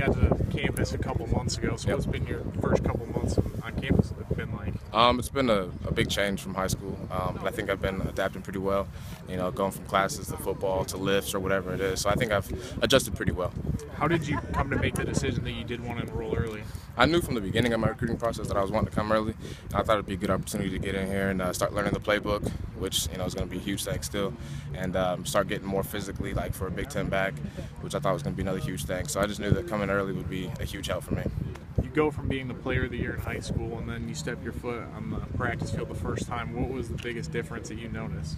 got to campus a couple months ago. So what's been your first couple months on campus been like? It's been a big change from high school, but I think I've been adapting pretty well. You know, going from classes to football to lifts or whatever it is. So I think I've adjusted pretty well. How did you come to make the decision that you did want to enroll early? I knew from the beginning of my recruiting process that I was wanting to come early. And I thought it'd be a good opportunity to get in here and start learning the playbook, which is going to be a huge thing still, and start getting more physically, like for a Big Ten back, which I thought was going to be another huge thing. So I just knew that coming early would be a huge help for me. You go from being the player of the year in high school, and then you step your foot on the practice field the first time. What was the biggest difference that you noticed?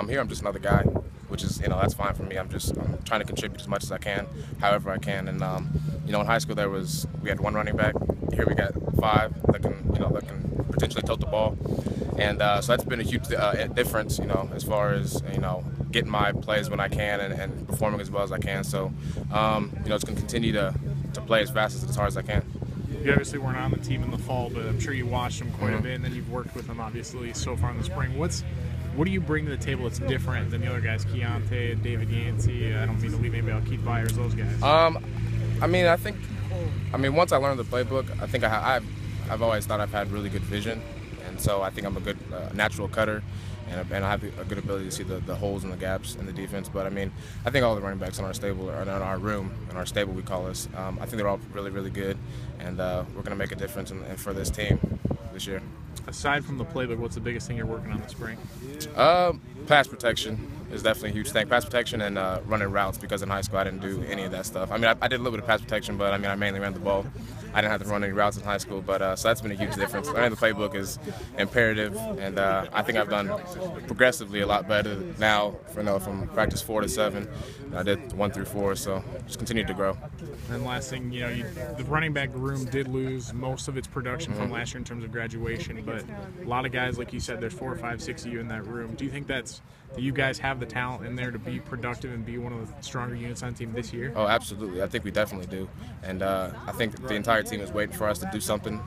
Here I'm just another guy, which is that's fine for me. I'm trying to contribute as much as I can, however I can. And in high school we had one running back. Here we got 5 that can potentially tote the ball, and so that's been a huge difference. As far as getting my plays when I can and performing as well as I can. So it's going to continue to play as fast as hard as I can. You obviously weren't on the team in the fall, but I'm sure you watched them quite a bit, and then you've worked with them obviously so far in the spring. What do you bring to the table that's different than the other guys, Keontae, David Yancey? I don't mean to leave anybody out, Keith Byers, those guys. I mean, once I learned the playbook, I think I've always thought I've had really good vision, and so I think I'm a good natural cutter, and I have a good ability to see the holes and the gaps in the defense. But I think all the running backs in our stable, or in our room, in our stable we call us, I think they're all really, really good, and we're going to make a difference for this team this year. Aside from the playbook, what's the biggest thing you're working on this spring? Pass protection is definitely a huge thing. Pass protection and running routes, because in high school I didn't do any of that stuff. I did a little bit of pass protection, but I mainly ran the ball. I didn't have to run any routes in high school, but so that's been a huge difference. Learning the playbook is imperative, and I think I've done progressively a lot better now. From practice 4 to 7, I did 1 through 4, so just continue to grow. And last thing, the running back room did lose most of its production from last year in terms of graduation, but a lot of guys, like you said, there's 4, 5, 6 of you in that room. Do you think that you guys have the talent in there to be productive and be one of the stronger units on the team this year? Oh, absolutely. I think we definitely do. And I think the entire team is waiting for us to do something.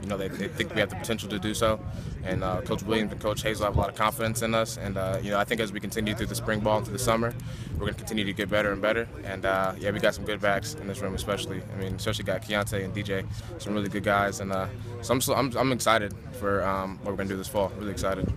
They think we have the potential to do so. And Coach Williams and Coach Hazel have a lot of confidence in us. And, I think as we continue through the spring ball and through the summer, we're going to continue to get better and better. And, we got some good backs in this room especially. Especially got Keontae and DJ, some really good guys. And so I'm excited for what we're going to do this fall. Really excited.